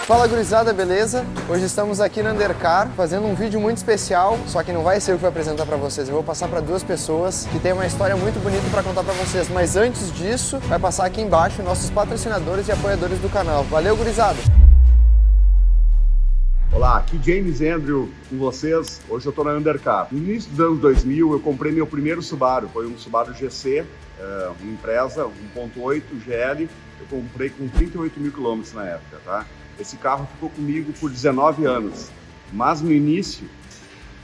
Fala gurizada, beleza? Hoje estamos aqui na Undercar fazendo um vídeo muito especial, só que não vai ser eu que vou apresentar para vocês, eu vou passar para duas pessoas que têm uma história muito bonita para contar para vocês, mas antes disso, vai passar aqui embaixo nossos patrocinadores e apoiadores do canal. Valeu gurizada! Olá, aqui James Andrew com vocês. Hoje eu estou na Undercar. No início dos anos 2000 eu comprei meu primeiro Subaru, foi um Subaru GC, uma Impreza 1.8 GL. Eu comprei com 38 mil quilômetros na época, tá? Esse carro ficou comigo por 19 anos, mas no início,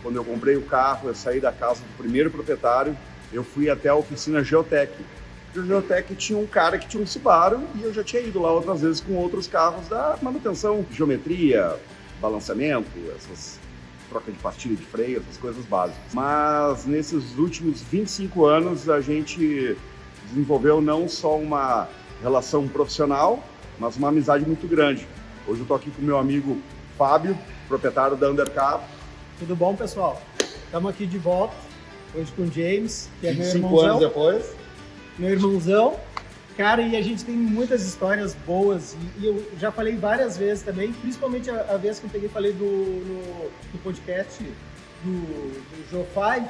quando eu comprei o carro, eu saí da casa do primeiro proprietário, eu fui até a oficina Geotech. O Geotech tinha um cara que tinha um Subaru e eu já tinha ido lá outras vezes com outros carros da manutenção, geometria, balanceamento, essas troca de pastilha de freio, essas coisas básicas. Mas nesses últimos 25 anos a gente desenvolveu não só uma relação profissional, mas uma amizade muito grande. Hoje eu estou aqui com o meu amigo Fábio, proprietário da Undercar. Tudo bom, pessoal? Estamos aqui de volta, hoje com o James, que é meu 25 irmãozão. anos depois. Meu irmãozão. Cara, e a gente tem muitas histórias boas, e eu já falei várias vezes também, principalmente a vez que eu peguei e falei no podcast do Jofai,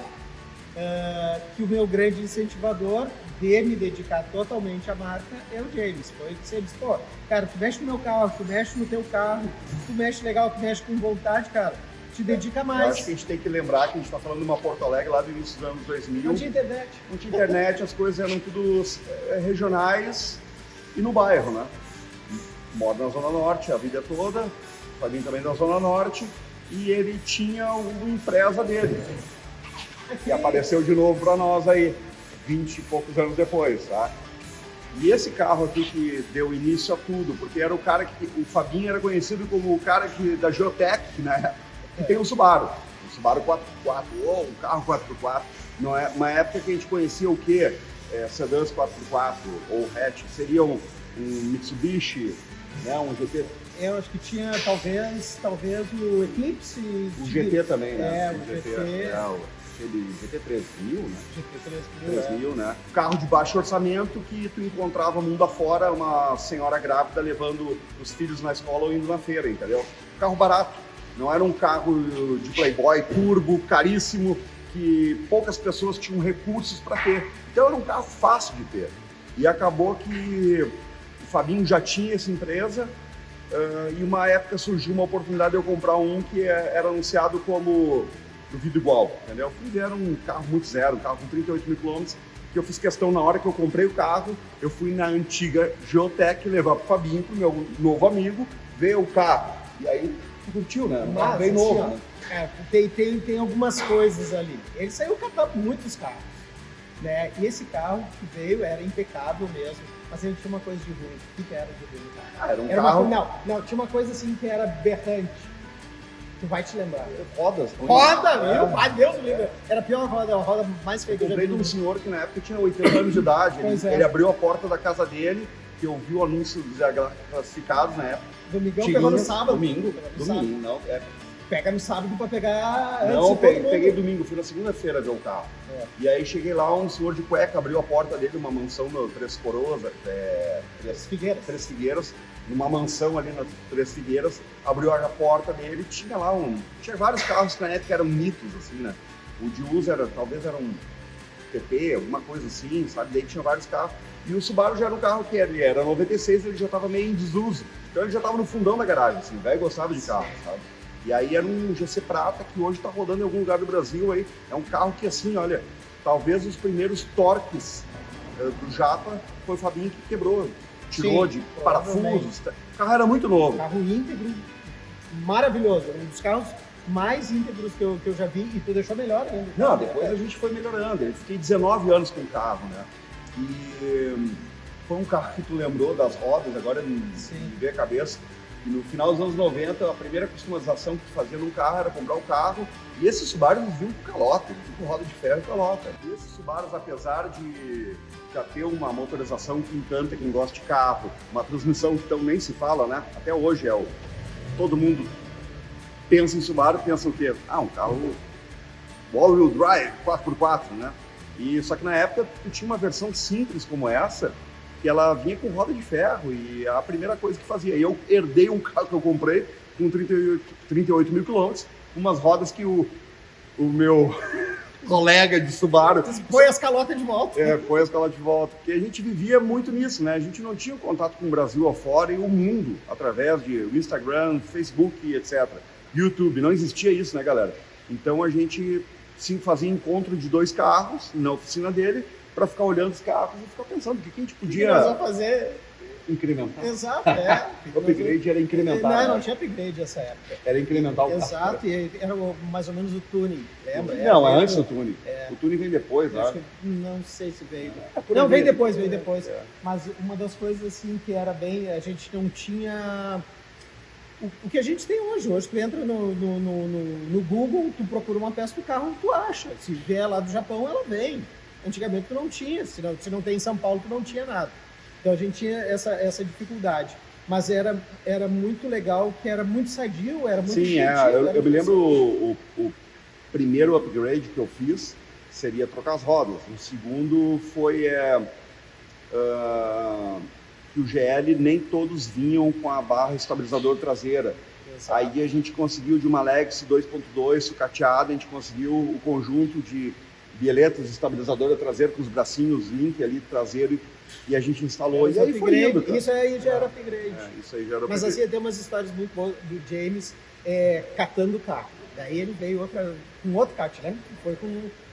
que o meu grande incentivador de me dedicar totalmente à marca é o James. Foi que você disse, pô, cara, tu mexe no meu carro, tu mexe no teu carro, tu mexe legal, tu mexe com vontade, cara, te dedica mais. Eu acho que a gente tem que lembrar que a gente está falando de uma Porto Alegre lá do início dos anos 2000. Não tinha internet. Não tinha internet, as coisas eram tudo regionais e no bairro, né? Moro na Zona Norte a vida toda, o Fabinho também da Zona Norte, e ele tinha uma empresa dele, que apareceu de novo para nós aí, 20 e poucos anos depois, tá? E esse carro aqui que deu início a tudo, porque era o cara que, o Fabinho era conhecido como o cara da Geotech, né? Que tem um Subaru 4x4, ou um carro 4x4, não é uma época que a gente conhecia o quê? Sedãs 4x4 ou hatch, seria um Mitsubishi, né? Um GT. Eu acho que tinha talvez o Eclipse. O GT também, né? O GT. Aquele GT 3000, né? GT 3000, né? Carro de baixo orçamento que tu encontrava mundo afora uma senhora grávida levando os filhos na escola ou indo na feira, entendeu? Carro barato. Não era um carro de playboy turbo, caríssimo, que poucas pessoas tinham recursos para ter. Então era um carro fácil de ter. E acabou que o Fabinho já tinha essa empresa e uma época surgiu uma oportunidade de eu comprar um que era anunciado como do vidro igual, entendeu? Era um carro muito zero, um carro com 38 mil quilômetros, que eu fiz questão na hora que eu comprei o carro, eu fui na antiga Geotech levar pro Fabinho, pro meu novo amigo, ver o carro. E aí, curtiu, né? Um carro bem novo, né? Tem algumas coisas ali. Ele saiu catando muitos carros, né? E esse carro que veio era impecável mesmo, mas ele tinha uma coisa de ruim. O que era de ruim, cara? Era um carro... Não, tinha uma coisa assim que era berrante. Tu vai te lembrar. Rodas. Roda, meu pai, Deus me livre. Era a pior roda, a roda mais feia que eu já vi. Eu comprei de um senhor que na época tinha 80 anos de idade. Ele abriu a porta da casa dele, que eu vi o anúncio dos classificados na época. Domingão pegou no sábado. Domingo, não. Pega no sábado pra pegar antes. Não, peguei domingo, fui na segunda-feira ver o carro. E aí cheguei lá, um senhor de cueca abriu a porta dele, uma mansão no Três Coroas, Três Figueiras, numa mansão ali nas Três Figueiras, abriu a porta dele, tinha lá tinha vários carros que na época eram mitos, assim, né? O de uso talvez era um TP, alguma coisa assim, sabe? Daí tinha vários carros. E o Subaru já era um carro que ele era 96, ele já estava meio em desuso. Então ele já estava no fundão da garagem, assim, o velho gostava de carro, sabe? E aí era um GC Prata que hoje está rodando em algum lugar do Brasil aí. É um carro que, assim, olha, talvez os primeiros torques do Japa foi o Fabinho que quebrou. Tirou de parafusos. O carro era muito novo. Carro íntegro, maravilhoso. Um dos carros mais íntegros que eu já vi, e tu deixou melhor ainda. Não, depois a gente foi melhorando. Eu fiquei 19 anos com o carro, né? E foi um carro que tu lembrou das rodas, agora me veio a cabeça. E no final dos anos 90, a primeira customização que tu fazia num carro era comprar o carro. E esses Subarus vinham com calota, vinham com roda de ferro e calota. E esses Subarus, apesar de já ter uma motorização que encanta quem gosta de carro, uma transmissão que então nem se fala, né? Até hoje todo mundo pensa em Subaru, pensa o quê? Um carro all-wheel drive, 4x4, né? E só que na época tu tinha uma versão simples como essa, que ela vinha com roda de ferro e a primeira coisa que fazia. E eu herdei um carro que eu comprei com 38 mil quilômetros, umas rodas que o meu colega de Subaru... Põe as calotas de volta. Põe as calotas de volta. Porque a gente vivia muito nisso, né? A gente não tinha contato com o Brasil afora e o mundo através de Instagram, Facebook, etc. YouTube, não existia isso, né, galera? Então a gente sim fazia encontro de 2 carros na oficina dele para ficar olhando os carros e ficar pensando o que a gente podia... nós vamos fazer... Incrementar. Exato, O upgrade era incrementar. Não tinha upgrade nessa época. Era incrementar o carro. Exato, e era mais ou menos o tuning, lembra? Não, é antes do tuning. O tuning vem depois, né? Não sei se veio. Não, veio depois. Mas uma das coisas assim que era bem... A gente não tinha... O que a gente tem hoje. Hoje tu entra no Google, tu procura uma peça do carro, tu acha. Se vier lá do Japão, ela vem. Antigamente tu não tinha. Se não tem em São Paulo, tu não tinha nada. Então a gente tinha essa dificuldade. Mas era muito legal, que era muito sadio, era muito Sim, eu me lembro o primeiro upgrade que eu fiz seria trocar as rodas. O segundo foi que o GL nem todos vinham com a barra estabilizador traseira. Exato. Aí a gente conseguiu de uma Legacy 2.2 sucateada, a gente conseguiu o conjunto de bieletas estabilizadora traseira com os bracinhos link ali traseiro e a gente instalou e aí foi indo, cara. Isso aí já era upgrade. Isso aí já era Mas upgrade. assim, tem umas histórias muito boas do James catando o carro. Daí ele veio com outro carro, te lembra? Foi com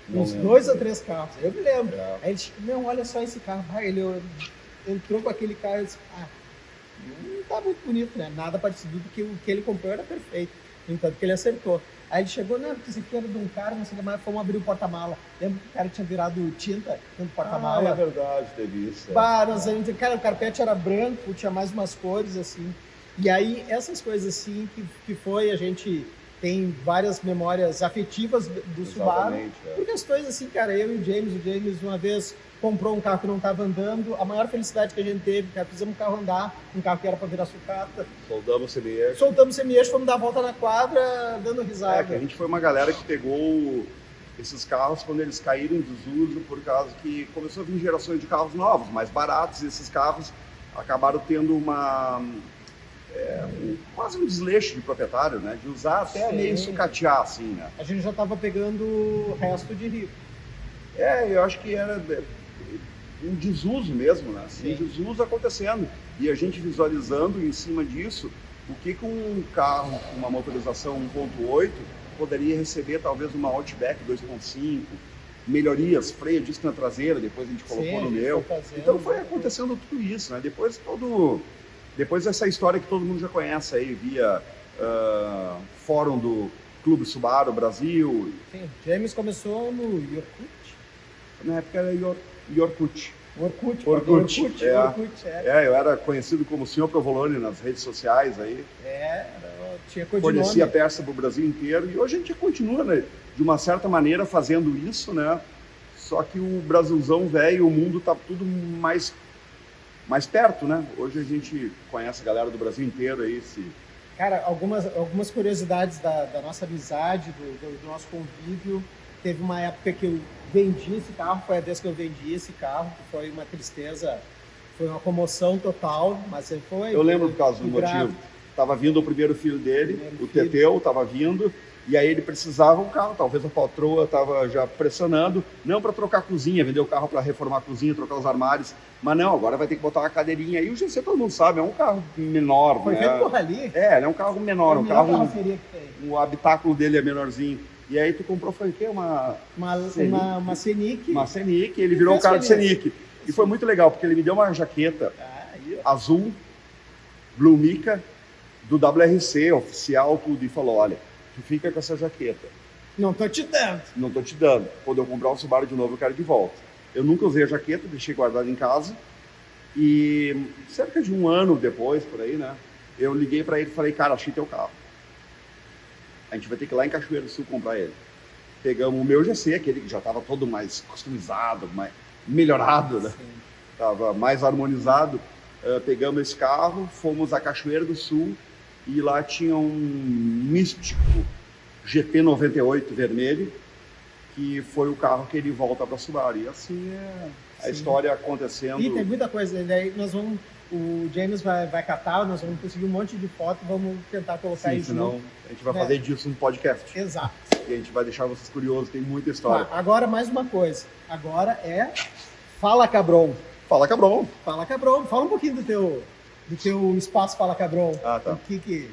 uns 2 ou 3 carros, eu me lembro. Aí ele disse, não, olha só esse carro. Ele entrou com aquele carro e disse, não tá muito bonito, né? Nada parecido do que o que ele comprou era perfeito. No entanto, que ele acertou. Aí ele chegou, não, porque esse aqui era de um cara, não sei o que mais, fomos abrir o porta-mala. Lembra que o cara tinha virado tinta dentro do porta-mala? É verdade, teve isso. Cara, o carpete era branco, tinha mais umas cores, assim. E aí, essas coisas assim, que foi, a gente tem várias memórias afetivas do Subaru. Por questões assim, cara, eu e o James uma vez comprou um carro que não estava andando, a maior felicidade que a gente teve, cara, fizemos um carro andar, um carro que era para virar sucata. Soltamos o semi-eixo, fomos dar a volta na quadra, dando risada. Que a gente foi uma galera que pegou esses carros quando eles caíram em desuso, por causa que começou a vir gerações de carros novos, mais baratos, e esses carros acabaram tendo quase um desleixo de proprietário, né? De usar até meio sucatear, assim, né? A gente já estava pegando o resto de rico. Eu acho que era um desuso mesmo, né? Um desuso acontecendo. E a gente visualizando em cima disso o que um carro com uma motorização 1.8 poderia receber, talvez uma Outback 2.5, melhorias, freio, disco na traseira, depois a gente colocou no meu. Então foi acontecendo tudo isso, né? Depois essa história que todo mundo já conhece aí, via fórum do Clube Subaru Brasil. Sim, James começou no Orkut. Na época era Orkut. Orkut. Eu era conhecido como Sr. Provolone nas redes sociais aí. Tinha codinome. Fornecia peça para o Brasil inteiro e hoje a gente continua, né, de uma certa maneira fazendo isso, né? Só que o Brasilzão velho, o mundo tá tudo mais perto, né? Hoje a gente conhece a galera do Brasil inteiro aí. Cara, algumas curiosidades da nossa amizade, do nosso convívio. Teve uma época que eu vendi esse carro, foi a vez que eu vendi esse carro, que foi uma tristeza, foi uma comoção total, mas foi... Eu lembro por causa do motivo. Tava vindo o primeiro filho dele, o Teteu tava vindo, e aí ele precisava um carro, talvez a patroa tava já pressionando, não para trocar a cozinha, vender o carro para reformar a cozinha, trocar os armários, mas não, agora vai ter que botar uma cadeirinha. E o GC todo mundo sabe, é um carro menor, foi feito por ali? Ele é um carro menor, o habitáculo dele é menorzinho. E aí tu comprou, foi o quê? Uma Scenic. Uma Scenic, ele virou um carro de Scenic. E foi muito legal, porque ele me deu uma jaqueta azul, Blue Mica, do WRC, oficial, tudo, e falou, olha, tu fica com essa jaqueta. Não tô te dando. Quando eu comprar um Subaru de novo, eu quero de volta. Eu nunca usei a jaqueta, deixei guardada em casa. E cerca de um ano depois, por aí, né, eu liguei para ele e falei, cara, achei teu carro. A gente vai ter que ir lá em Cachoeiro do Sul comprar ele. Pegamos o meu GC, aquele que já estava todo mais customizado, mais melhorado, né? Estava mais harmonizado. Pegamos esse carro, fomos a Cachoeiro do Sul e lá tinha um místico GT98 vermelho, que foi o carro que ele volta para Subaru. E assim a história acontecendo. E tem muita coisa, daí nós vamos, o James vai catar, nós vamos conseguir um monte de foto, vamos tentar colocar isso. Senão a gente vai fazer disso um podcast. Exato. E a gente vai deixar vocês curiosos, tem muita história. Agora mais uma coisa, agora é Fala Cabron. Fala Cabron. Fala Cabron, fala um pouquinho do teu espaço Fala Cabron. Ah, tá. O que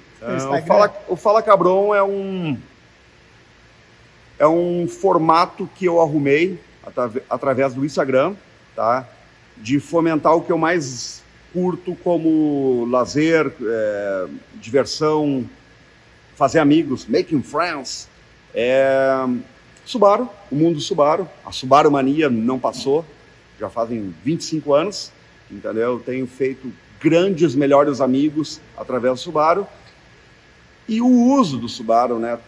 o Fala Cabron é um formato que eu arrumei através do Instagram, tá? De fomentar o que eu mais curto como lazer, diversão, fazer amigos, making friends. Subaru, o mundo Subaru, a Subaru mania não passou, já fazem 25 anos, entendeu? Tenho feito grandes, melhores amigos através do Subaru. E o uso do Subaru, né?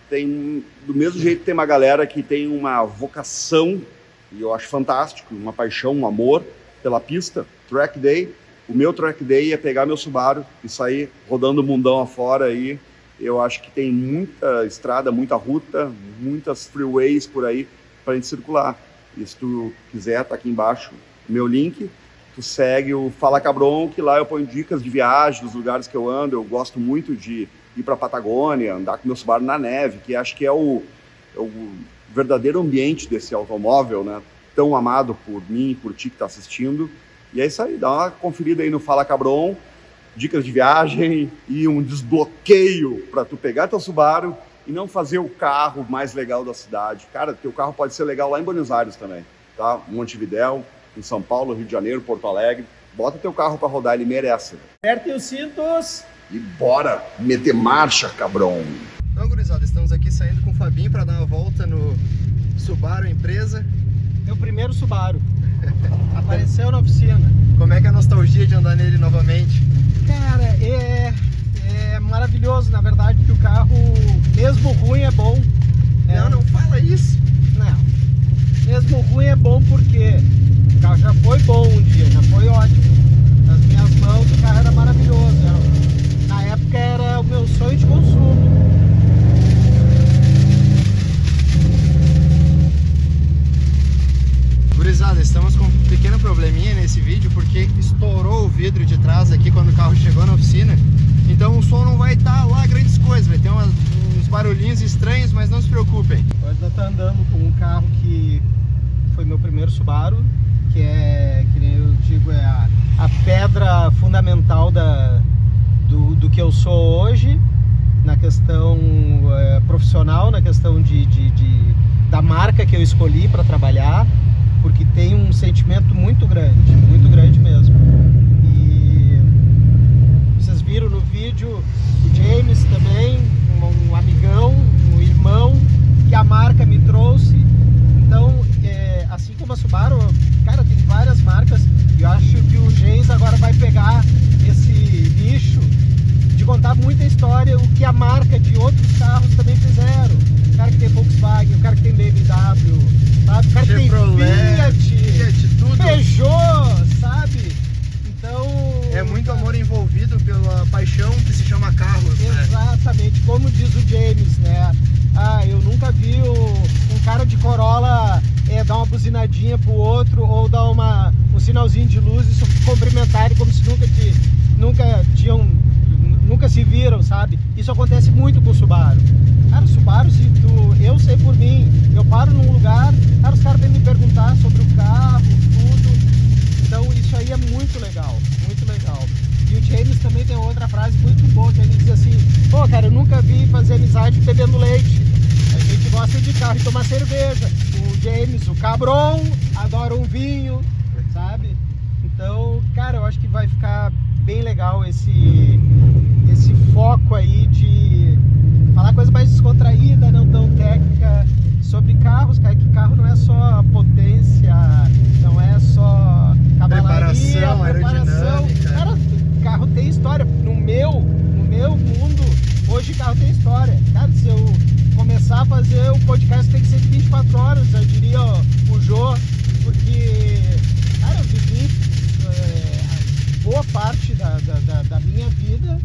Do mesmo jeito que tem uma galera que tem uma vocação, e eu acho fantástico, uma paixão, um amor pela pista, track day. O meu track day é pegar meu Subaru e sair rodando o mundão afora aí. Eu acho que tem muita estrada, muita ruta, muitas freeways por aí para a gente circular. E se tu quiser, tá aqui embaixo o meu link. Tu segue o Fala Cabron, que lá eu ponho dicas de viagem, dos lugares que eu ando. Eu gosto muito de ir para a Patagônia, andar com meu Subaru na neve, que acho que é o verdadeiro ambiente desse automóvel, né? Tão amado por mim e por ti que tá assistindo. E é isso aí, dá uma conferida aí no Fala Cabron, dicas de viagem e um desbloqueio para tu pegar teu Subaru e não fazer o carro mais legal da cidade. Cara, teu carro pode ser legal lá em Buenos Aires também, tá? Montevidéu, em São Paulo, Rio de Janeiro, Porto Alegre. Bota teu carro para rodar, ele merece. Apertem os cintos. E bora meter marcha, Cabron. Então, gurizada, estamos aqui saindo com o Fabinho para dar uma volta no Subaru Empresa. Meu primeiro Subaru. Apareceu na oficina. Como é que é a nostalgia de andar nele novamente? Cara, é maravilhoso, na verdade, que o carro, mesmo ruim, é bom. Não fala isso. Não. Mesmo ruim é bom porque o carro já foi bom um dia, já foi ótimo. Nas minhas mãos o carro era maravilhoso. Na época era o meu sonho de consumo. Gurizada, estamos com um pequeno probleminha nesse vídeo porque estourou o vidro de trás aqui quando o carro chegou na oficina. Então o som não vai estar lá grandes coisas, vai ter uns barulhinhos estranhos, mas não se preocupem. Hoje eu tô andando com um carro que foi meu primeiro Subaru, que eu digo, é a pedra fundamental do que eu sou hoje, na questão profissional, na questão da marca que eu escolhi para trabalhar, porque tem um sentimento muito grande mesmo. E vocês viram no vídeo o James também, um amigão, um irmão, que a marca me trouxe. Então, assim como a Subaru, cara, tem várias marcas, e eu acho que o James agora vai pegar esse nicho de contar muita história, o que a marca de outros carros também fizeram. O cara que tem Volkswagen, o cara que tem BMW, sabe? O cara que tem Fiat, tudo. Peugeot, sabe? Então... É muito amor envolvido pela paixão que se chama carros, né? Exatamente, como diz o James, né? Eu nunca vi um cara de Corolla dar uma buzinadinha pro outro ou dar um sinalzinho de luz e se cumprimentarem como se nunca se viram, sabe? Isso acontece muito com o Subaru. Cara, o Subaru, eu sei por mim, eu paro num lugar, cara, os caras vêm me perguntar sobre o carro, tudo. Então isso aí é muito legal, muito legal. E o James também tem outra frase muito boa, que ele diz assim: pô, cara, eu nunca vi fazer amizade bebendo leite. A gente gosta de carro e tomar cerveja. O James, o Cabron, adora um vinho, sabe? Então, cara, eu acho que vai ficar bem legal esse foco aí de falar coisa mais descontraída, não tão técnica, sobre carros, cara, que carro não é só potência, não é só cavalaria, preparação. Cara, carro tem história. No meu mundo, hoje carro tem história. Cara, se eu começar a fazer o podcast tem que ser de 24 horas, eu diria o Jô, porque, cara, eu vivi boa parte da minha vida,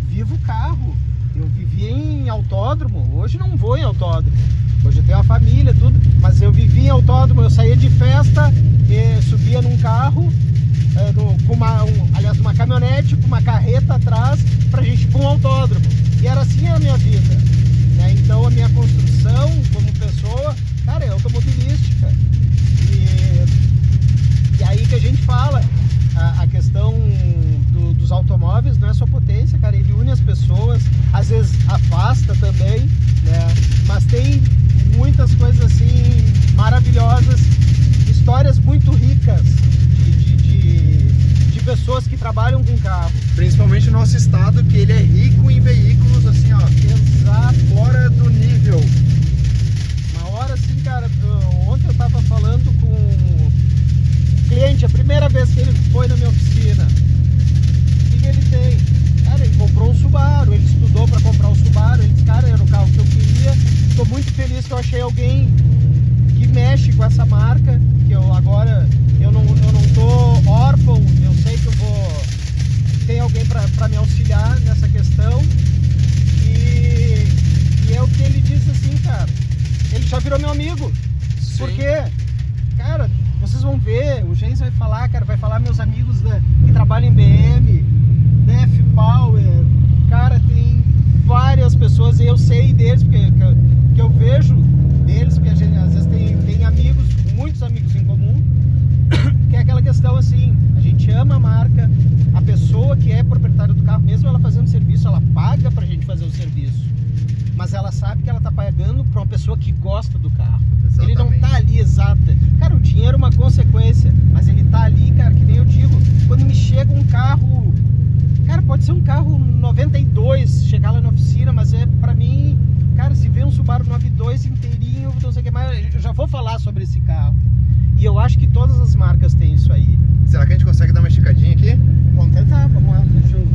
vivo carro. Eu vivia em autódromo, hoje não vou em autódromo. Hoje eu tenho uma família, tudo, mas eu vivia em autódromo, eu saía de festa, subia num carro, com uma caminhonete, com uma carreta atrás, pra gente ir pra um autódromo. E era assim a minha vida, né? Então a minha construção como pessoa, cara, é automobilística. E aí que a gente fala, a questão dos automóveis não é só potência, cara, ele une as pessoas, às vezes afasta também, né? Mas tem muitas coisas assim maravilhosas, histórias muito ricas de pessoas que trabalham com carro. Principalmente no nosso estado, que ele é rico em veículos, assim, ó, Exato. fora do nível. Uma hora assim, cara, ontem eu tava falando com um cliente, a primeira vez que ele foi na minha oficina. O que ele tem? Cara, ele comprou um Subaru, ele estudou para comprar um Subaru, ele disse, cara, era o carro que eu queria. Estou muito feliz que eu achei alguém que mexe com essa marca, que eu agora, eu não tô órfão, eu sei que eu vou ter alguém para me auxiliar nessa questão. E é o que ele disse assim, cara, ele já virou meu amigo. Sim. Porque, cara, vocês vão ver, o Gens vai falar, cara, vai falar meus amigos que trabalham em BM, da F-Power, cara, tem várias pessoas, e eu sei deles, porque que eu vejo deles, porque a gente às vezes tem amigos, muitos amigos em comum, que é aquela questão assim, a gente ama a marca, a pessoa que é proprietária do carro, mesmo ela fazendo serviço, ela paga pra gente fazer o serviço, mas ela sabe que ela tá pagando pra uma pessoa que gosta do carro. Exatamente. Ele não tá ali exata. Cara, o dinheiro é uma consequência, mas ele tá ali, cara, que nem eu digo, quando me chega um carro, cara, pode ser um carro 92, chegar lá na oficina, mas pra mim, cara, se vê um Subaru 92 inteirinho, não sei o que mais, eu já vou falar sobre esse carro. E eu acho que todas as marcas têm isso aí. Será que a gente consegue dar uma esticadinha aqui? Vamos tentar, vamos lá, deixa eu...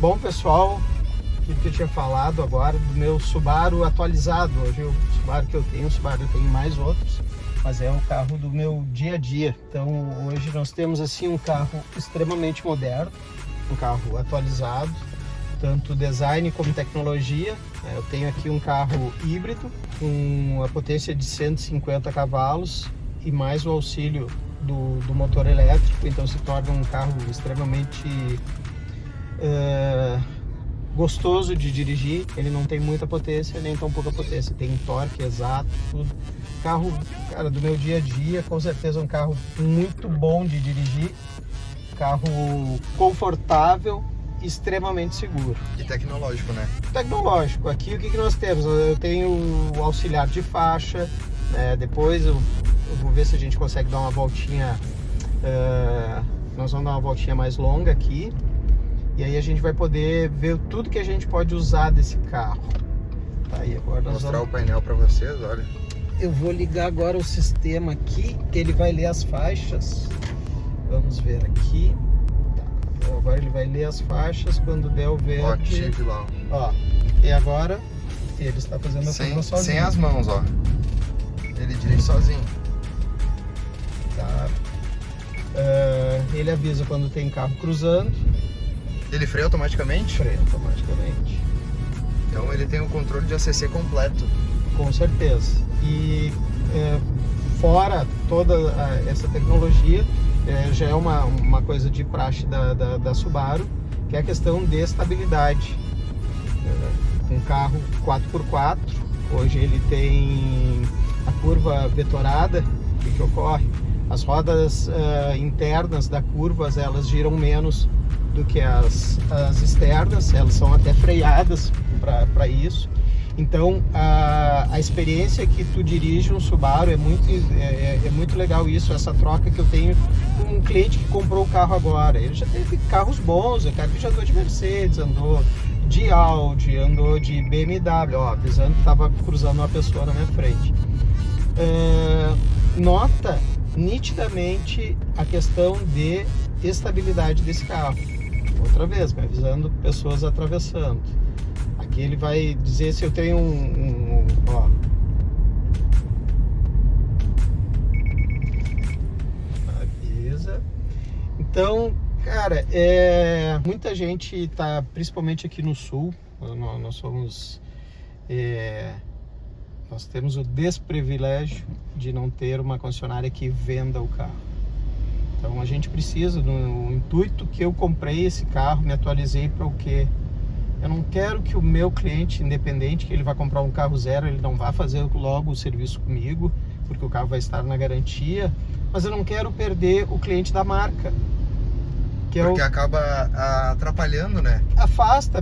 Bom, pessoal, o que eu tinha falado agora do meu Subaru atualizado. Hoje o Subaru que eu tenho mais outros, mas é o carro do meu dia a dia. Então hoje nós temos assim um carro extremamente moderno, um carro atualizado, tanto design como tecnologia. Eu tenho aqui um carro híbrido com a potência de 150 cavalos e mais o auxílio do motor elétrico, então se torna um carro extremamente gostoso de dirigir. Ele não tem muita potência nem tão pouca potência, tem torque exato, tudo. Carro, cara, do meu dia a dia, com certeza um carro muito bom de dirigir, carro confortável, extremamente seguro. E tecnológico, né? Tecnológico. Aqui o que nós temos? Eu tenho o auxiliar de faixa, depois eu vou ver se a gente consegue dar uma voltinha, nós vamos dar uma voltinha mais longa aqui. E aí a gente vai poder ver tudo que a gente pode usar desse carro. Tá aí, agora Vou mostrar o painel para vocês, olha. Eu vou ligar agora o sistema aqui, que ele vai ler as faixas. Vamos ver aqui. Tá. Então agora ele vai ler as faixas quando der o verde. Ó, ative lá. Ó, e agora ele está fazendo a curva sozinho. Sem as mãos, ó. Ele dirige sozinho. Tá. Ele avisa quando tem carro cruzando. Ele freia automaticamente? Freia automaticamente. Então ele tem o controle de ACC completo. Com certeza. E fora toda essa tecnologia, já é uma coisa de praxe da Subaru, que é a questão de estabilidade. Um carro 4x4, hoje ele tem a curva vetorada. O que ocorre? As rodas internas da curva, elas giram menos do que as externas, elas são até freadas para isso. Então, a experiência que tu dirige um Subaru é muito legal isso, essa troca que eu tenho com um cliente que comprou o carro agora. Ele já teve carros bons, é cara que já andou de Mercedes, andou de Audi, andou de BMW, ó, avisando que estava cruzando uma pessoa na minha frente. Nota nitidamente a questão de estabilidade desse carro. Outra vez, me avisando pessoas atravessando. Aqui ele vai dizer se eu tenho ó. Avisa. Então, cara, muita gente tá, principalmente aqui no sul, nós somos... nós temos o desprivilégio de não ter uma concessionária que venda o carro. Então a gente precisa, no intuito que eu comprei esse carro, me atualizei para o quê? Eu não quero que o meu cliente, independente que ele vai comprar um carro zero, ele não vá fazer logo o serviço comigo, porque o carro vai estar na garantia, mas eu não quero perder o cliente da marca. Porque acaba atrapalhando, né?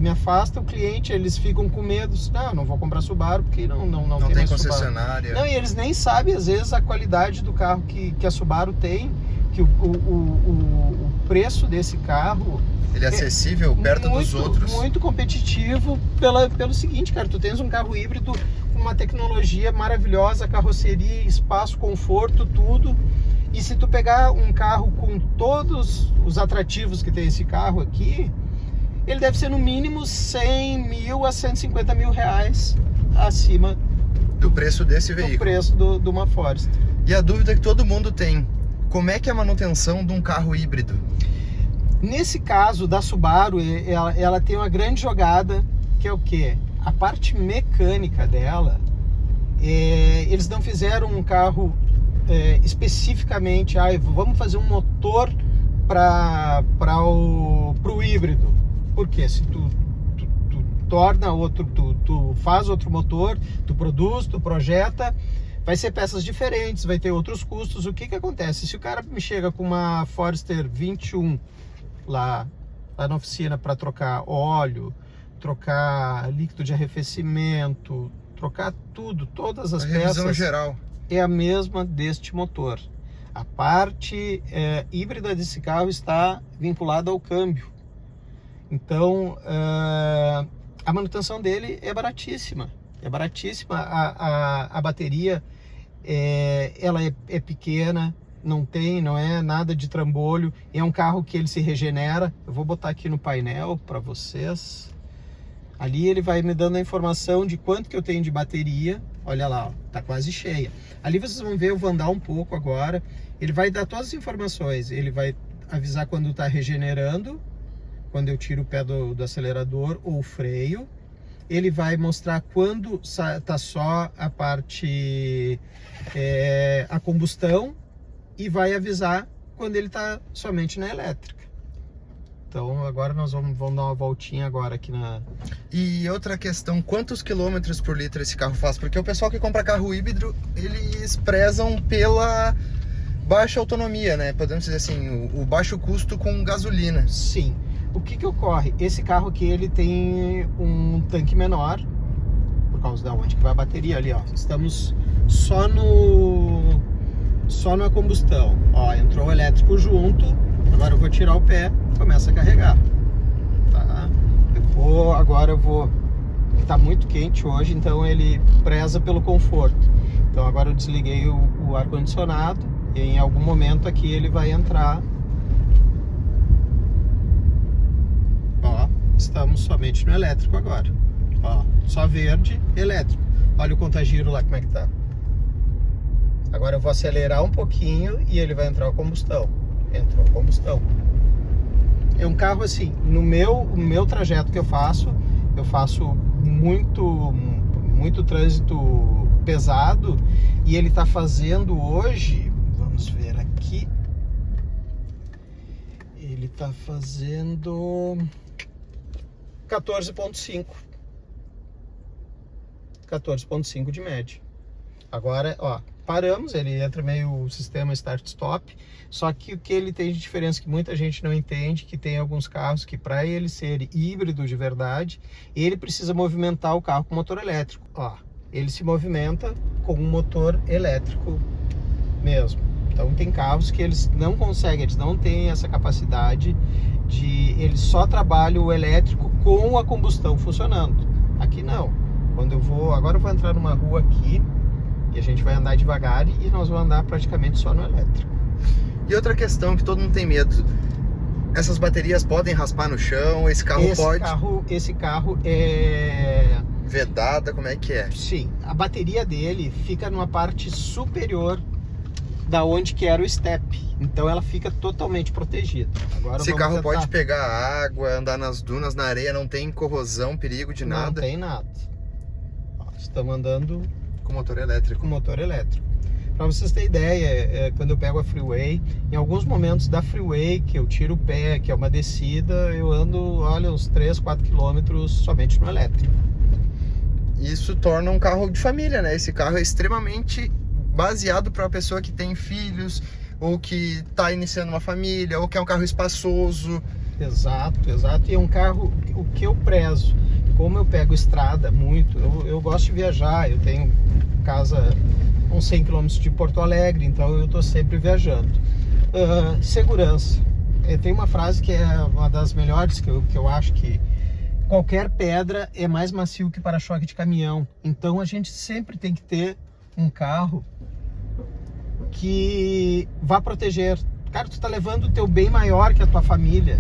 Me afasta o cliente, eles ficam com medo. Não vou comprar Subaru porque não tem concessionária. Não, e eles nem sabem, às vezes, a qualidade do carro que a Subaru tem, que o preço desse carro... Ele é acessível perto dos outros. Muito competitivo pelo seguinte, cara, tu tens um carro híbrido com uma tecnologia maravilhosa, carroceria, espaço, conforto, tudo. E se tu pegar um carro com todos os atrativos que tem esse carro aqui, ele deve ser no mínimo 100 mil a 150 mil reais acima do preço desse veículo. Do preço de uma Forester. E a dúvida que todo mundo tem, como é que é a manutenção de um carro híbrido? Nesse caso da Subaru, ela tem uma grande jogada, que é o quê? A parte mecânica dela, eles não fizeram um carro especificamente, vamos fazer um motor para o híbrido. Porque se tu torna outro, tu faz outro motor, tu produz, tu projeta, vai ser peças diferentes, vai ter outros custos. O que acontece? Se o cara me chega com uma Forester 21 lá na oficina para trocar óleo, trocar líquido de arrefecimento, trocar tudo, todas as peças... A revisão geral é a mesma deste motor. A parte híbrida desse carro está vinculada ao câmbio. Então, a manutenção dele é baratíssima. É baratíssima. A bateria, ela é pequena, não é nada de trambolho. É um carro que ele se regenera. Eu vou botar aqui no painel para vocês. Ali ele vai me dando a informação de quanto que eu tenho de bateria. Olha lá, ó, tá quase cheia. Ali vocês vão ver, eu vou andar um pouco agora. Ele vai dar todas as informações. Ele vai avisar quando está regenerando, quando eu tiro o pé do acelerador ou o freio. Ele vai mostrar quando está só a parte, a combustão, e vai avisar quando ele está somente na elétrica. Então agora nós vamos dar uma voltinha agora aqui na... E outra questão, quantos quilômetros por litro esse carro faz? Porque o pessoal que compra carro híbrido, eles prezam pela baixa autonomia, né? Podemos dizer assim, o baixo custo com gasolina. Sim. O que ocorre? Esse carro aqui, ele tem um tanque menor, por causa da onde que vai a bateria ali, ó. Estamos só na combustão. Ó, entrou o elétrico junto. Agora eu vou tirar o pé, começa a carregar. Tá? Agora eu vou... Tá muito quente hoje, então ele preza pelo conforto. Então agora eu desliguei o ar-condicionado e em algum momento aqui ele vai entrar. Ó, estamos somente no elétrico agora. Ó, só verde, elétrico. Olha o contagiro lá, como é que tá. Agora eu vou acelerar um pouquinho e ele vai entrar a combustão. Entrou a combustão. É um carro assim, no meu trajeto que eu faço muito trânsito pesado, e ele tá fazendo hoje, vamos ver aqui, ele tá fazendo 14.5 de média. Agora, ó, paramos, ele entra meio o sistema start-stop, só que o que ele tem de diferença que muita gente não entende, que tem alguns carros que para ele ser híbrido de verdade, ele precisa movimentar o carro com motor elétrico. Ó, ele se movimenta com um motor elétrico mesmo. Então tem carros que eles não conseguem, eles não têm essa capacidade de... Eles só trabalham o elétrico com a combustão funcionando. Aqui não. Quando eu vou... Agora eu vou entrar numa rua aqui e a gente vai andar devagar e nós vamos andar praticamente só no elétrico. E outra questão que todo mundo tem medo, essas baterias podem raspar no chão, esse carro pode... Esse carro é... vedada, como é que é? Sim, a bateria dele fica numa parte superior da onde que era o step, então ela fica totalmente protegida. Agora esse carro pode pegar água, andar nas dunas, na areia, não tem corrosão, perigo de nada? Não tem nada. Ó, estamos andando com motor elétrico. Com motor elétrico. Para vocês terem ideia, quando eu pego a freeway, em alguns momentos da freeway, que eu tiro o pé, que é uma descida, eu ando, olha, uns 3, 4 quilômetros somente no elétrico. Isso torna um carro de família, né? Esse carro é extremamente baseado para uma pessoa que tem filhos, ou que está iniciando uma família, ou que é um carro espaçoso. Exato. E é um carro, o que eu prezo, como eu pego estrada muito, eu gosto de viajar, eu tenho casa uns 100 km de Porto Alegre, então eu estou sempre viajando. Segurança. Tem uma frase que é uma das melhores, que eu acho que qualquer pedra é mais macio que para-choque de caminhão. Então a gente sempre tem que ter um carro que vá proteger. Cara, tu tá levando o teu bem maior que a tua família.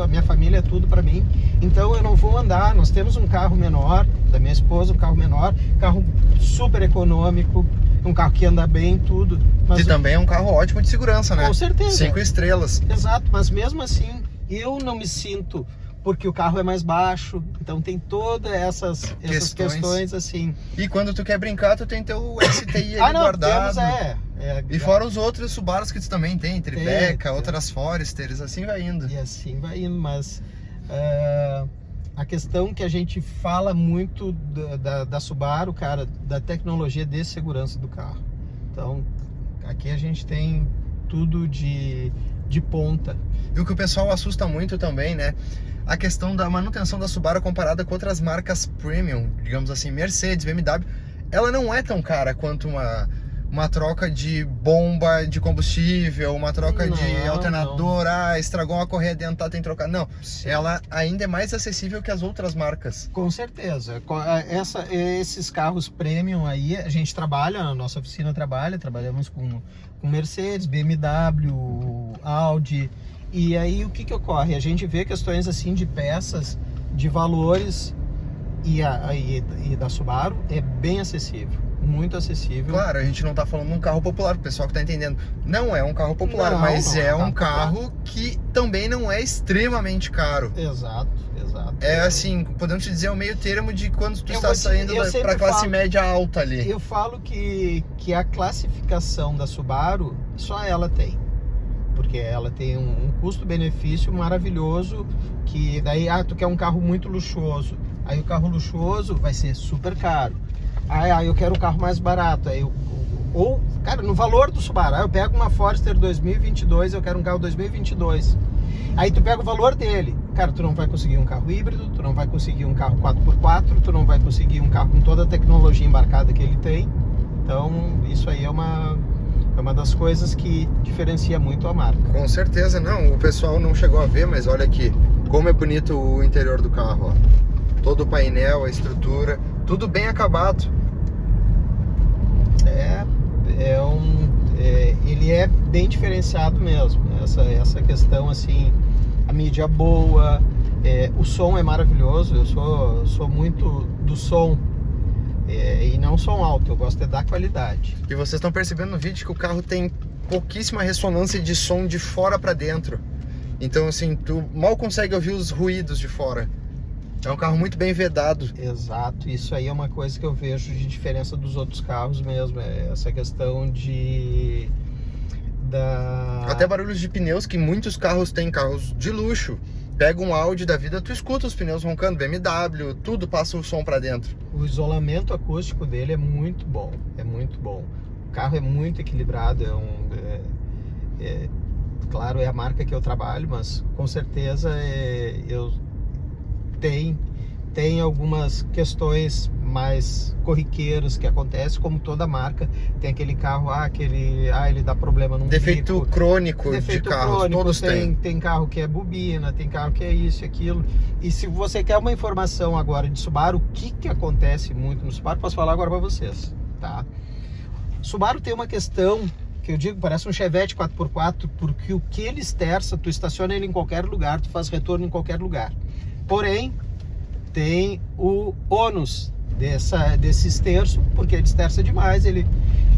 A minha família é tudo pra mim. Então eu não vou andar. Nós temos um carro menor, da minha esposa, um carro menor, carro super econômico, um carro que anda bem, tudo. Mas e também é um carro ótimo de segurança, né? Com certeza. 5 estrelas. Exato, mas mesmo assim, eu não me sinto, porque o carro é mais baixo, então tem todas essas questões assim. E quando tu quer brincar, tu tem teu STI ali guardado. E fora os outros Subarus que tu também tem, Tribeca, outras Foresters, assim vai indo. E assim vai indo, mas a questão que a gente fala muito da Subaru, cara, da tecnologia de segurança do carro. Então, aqui a gente tem tudo de ponta. E o que o pessoal assusta muito também, né? A questão da manutenção da Subaru comparada com outras marcas premium, digamos assim, Mercedes, BMW, ela não é tão cara quanto uma troca de bomba de combustível, uma troca de alternador, estragou uma correia dentada, tem que trocar. Não, sim. Ela ainda é mais acessível que as outras marcas. Com certeza. Esses carros premium aí, a gente trabalha, a nossa oficina trabalhamos com Mercedes, BMW, Audi. E aí o que ocorre? A gente vê questões assim de peças, de valores e da Subaru é bem acessível, muito acessível. Claro, a gente não tá falando de um carro popular, o pessoal que tá entendendo. Não é um carro popular, mas é um carro que também não é extremamente caro. Exato. É assim, podemos dizer, o meio termo de quando tu está saindo para classe média alta ali. Eu falo que a classificação da Subaru, só ela tem. Porque ela tem um custo-benefício maravilhoso, que daí, tu quer um carro muito luxuoso, aí o carro luxuoso vai ser super caro. Aí eu quero um carro mais barato, cara, no valor do Subaru, eu pego uma Forester 2022, eu quero um carro 2022. Aí tu pega o valor dele, cara, tu não vai conseguir um carro híbrido, tu não vai conseguir um carro 4x4, tu não vai conseguir um carro com toda a tecnologia embarcada que ele tem. Então, isso aí é uma das coisas que diferencia muito a marca. Com certeza, não. O pessoal não chegou a ver, mas olha aqui como é bonito o interior do carro, ó. Todo o painel, a estrutura, tudo bem acabado. Ele é bem diferenciado mesmo. Essa questão assim, a mídia boa, o som é maravilhoso. Eu sou muito do som. E não som alto, eu gosto da qualidade. E vocês estão percebendo no vídeo que o carro tem pouquíssima ressonância de som de fora para dentro. Então assim, tu mal consegue ouvir os ruídos de fora. É um carro muito bem vedado. Exato, isso aí é uma coisa que eu vejo de diferença dos outros carros mesmo. Essa questão até barulhos de pneus que muitos carros têm, carros de luxo. Pega um Audi da vida, tu escuta os pneus roncando, BMW, tudo passa o som pra dentro. O isolamento acústico dele é muito bom, carro é muito equilibrado, claro, é a marca que eu trabalho, mas com certeza eu tem algumas questões mais corriqueiras que acontecem, como toda marca. Tem aquele carro, ele dá problema num Defeito bico. crônico Defeito de carros, crônico, todos têm. Tem carro que é bobina, tem carro que é isso e aquilo. E se você quer uma informação agora de Subaru, o que acontece muito no Subaru, posso falar agora para vocês, tá? Subaru tem uma questão que eu digo, parece um Chevette 4x4, porque o que ele esterça, tu estaciona ele em qualquer lugar, tu faz retorno em qualquer lugar. Porém, tem o ônus desse esterço, porque ele esterça demais,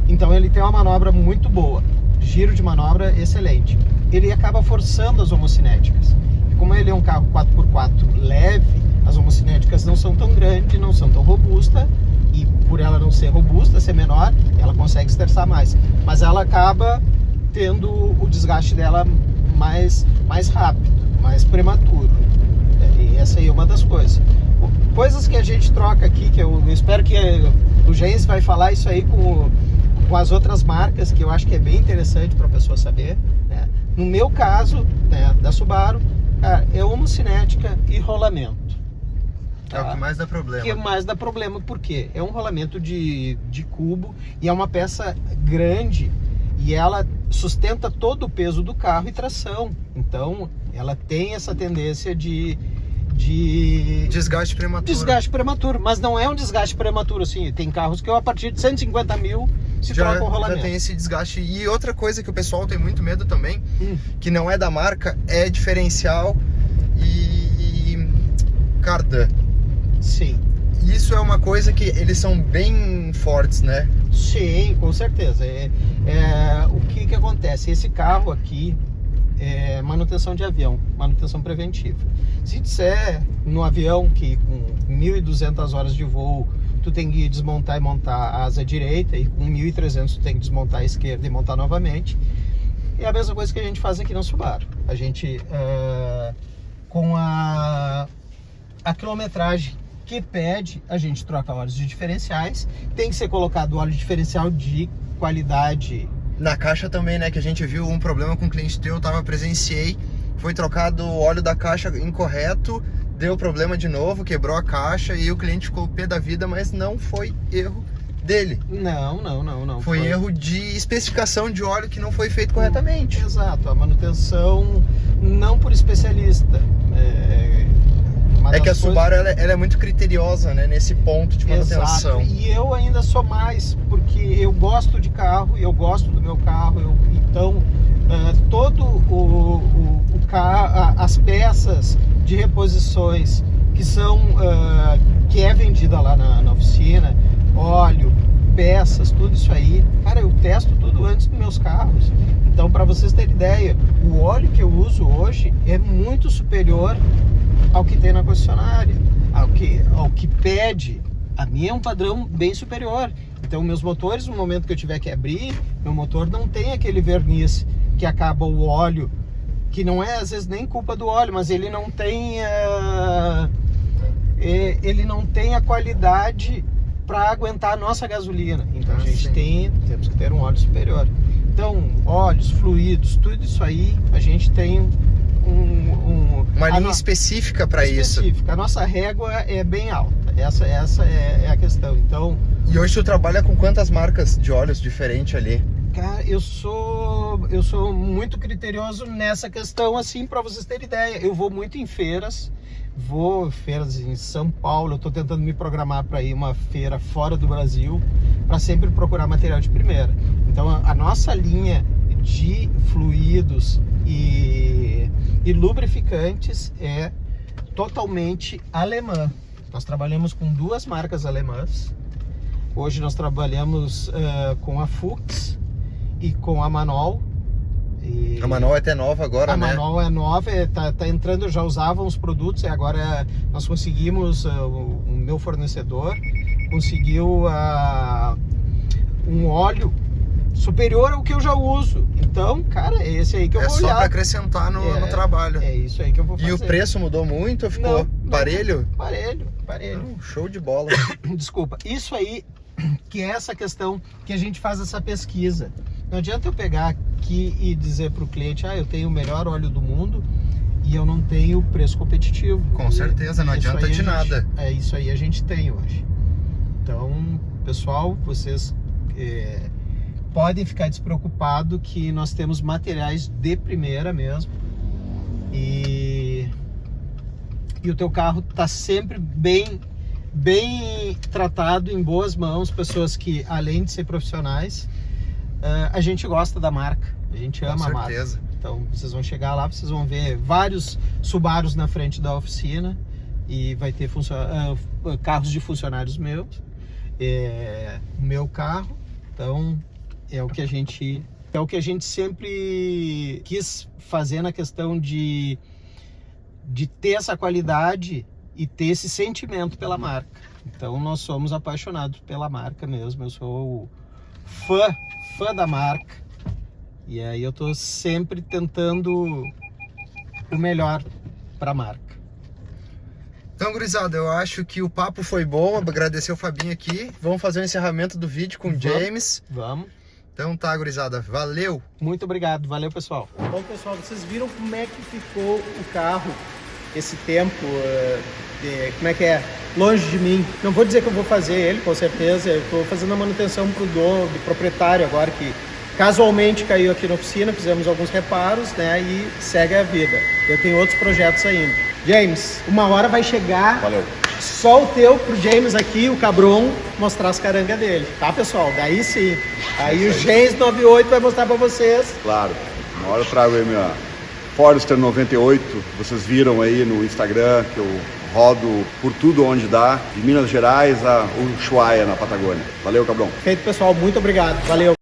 então ele tem uma manobra muito boa, giro de manobra excelente. Ele acaba forçando as homocinéticas. E como ele é um carro 4x4 leve, as homocinéticas não são tão grandes, não são tão robustas, e por ela não ser robusta, ser menor, ela consegue esterçar mais. Mas ela acaba tendo o desgaste dela mais rápido, mais prematuro. E essa aí é uma das coisas. Coisas que a gente troca aqui, que eu espero que o Gens vai falar isso aí com as outras marcas, que eu acho que é bem interessante para a pessoa saber, né? No meu caso, né, da Subaru, cara, é homocinética e rolamento. É o que mais dá problema. Que mais dá problema, porque é um rolamento de cubo e é uma peça grande e ela sustenta todo o peso do carro e tração. Então, ela tem essa tendência de desgaste prematuro. Desgaste prematuro, mas não é um desgaste prematuro assim. Tem carros que a partir de 150 mil trocam o rolamento. Já tem esse desgaste. E outra coisa que o pessoal tem muito medo também, que não é da marca, é diferencial e cardan. Sim. Isso é uma coisa que eles são bem fortes, né? Sim, com certeza. O que acontece? Esse carro aqui é manutenção de avião, manutenção preventiva. Se disser no avião que com 1.200 horas de voo tu tem que desmontar e montar a asa direita, e com 1.300 tu tem que desmontar a esquerda e montar novamente, é a mesma coisa que a gente faz aqui no Subaru. A gente, com a quilometragem que pede, a gente troca óleos de diferenciais. Tem que ser colocado óleo diferencial de qualidade. Na caixa também, né, que a gente viu um problema com o cliente teu, presenciei, foi trocado o óleo da caixa incorreto, deu problema de novo, quebrou a caixa e o cliente ficou pé da vida, mas não foi erro dele. Não. Foi erro de especificação de óleo que não foi feito corretamente. Exato, a manutenção não por especialista. É que a Subaru ela é muito criteriosa, né, nesse ponto de manutenção. Exato. E eu ainda sou mais, porque eu gosto de carro, eu gosto do meu carro, então todo o carro, as peças de reposições que é vendida lá na oficina, óleo, peças, tudo isso aí, cara, eu testo tudo antes dos meus carros. Então, para vocês terem ideia, o óleo que eu uso hoje é muito superior ao que tem na concessionária, ao que pede. A minha é um padrão bem superior. Então, meus motores, no momento que eu tiver que abrir, meu motor não tem aquele verniz que acaba o óleo, que não é às vezes nem culpa do óleo, mas ele não tem a qualidade para aguentar a nossa gasolina. Então a gente temos que ter um óleo superior. Então, óleos, fluidos, tudo isso aí, a gente tem uma linha específica para isso. A nossa régua é bem alta. Essa é a questão. Então, e hoje tu trabalha com quantas marcas de óleos diferentes ali? Cara, eu sou muito criterioso nessa questão, assim, para vocês terem ideia. Eu vou muito em feiras. Feiras em São Paulo. Eu tô tentando me programar para ir uma feira fora do Brasil, para sempre procurar material de primeira. Então a nossa linha de fluidos e lubrificantes é totalmente alemã. Nós trabalhamos com 2 marcas alemãs. Hoje nós trabalhamos com a Fuchs e com a Manol. A Manol é até nova agora, né? A Manol é nova, tá entrando, já usavam os produtos e agora nós conseguimos, o meu fornecedor conseguiu um óleo superior ao que eu já uso. Então, cara, é esse aí que eu vou olhar. É só para acrescentar no trabalho. É isso aí que eu vou fazer. E o preço mudou muito ou ficou parelho? Parelho. Show de bola. Desculpa, isso aí que é essa questão que a gente faz essa pesquisa. Não adianta eu pegar aqui e dizer para o cliente, eu tenho o melhor óleo do mundo e eu não tenho preço competitivo. Com certeza, não adianta de nada. É isso aí a gente tem hoje. Então, pessoal, vocês podem ficar despreocupados que nós temos materiais de primeira mesmo. E o teu carro está sempre bem tratado, em boas mãos, pessoas que, além de ser profissionais, a gente gosta da marca, a gente ama a marca. Com certeza. Então, vocês vão chegar lá, vocês vão ver vários Subarus na frente da oficina e vai ter carros de funcionários meus, o meu carro. Então, é o que a gente sempre quis fazer na questão de ter essa qualidade e ter esse sentimento pela marca. Então nós somos apaixonados pela marca mesmo. Eu sou fã da marca. E aí eu tô sempre tentando o melhor para a marca. Então, gurizada, eu acho que o papo foi bom. Agradecer o Fabinho aqui. Vamos fazer o encerramento do vídeo com o James. Vamos. Então tá, gurizada. Valeu! Muito obrigado. Valeu, pessoal. Bom, pessoal, vocês viram como é que ficou o carro esse tempo, como é que é, longe de mim. Não vou dizer que eu vou fazer ele, com certeza. Eu estou fazendo a manutenção pro dono, do proprietário agora, que casualmente caiu aqui na oficina, fizemos alguns reparos, né, e segue a vida. Eu tenho outros projetos ainda. James, uma hora vai chegar. Valeu. Só o teu pro James aqui, o Cabron, mostrar as carangas dele, tá, pessoal? Daí sim. Aí o James 98 vai mostrar pra vocês. Claro. Uma hora eu trago aí minha Forester 98, vocês viram aí no Instagram que eu rodo por tudo onde dá, de Minas Gerais a Ushuaia, na Patagônia. Valeu, Cabron. Feito, pessoal. Muito obrigado. Valeu.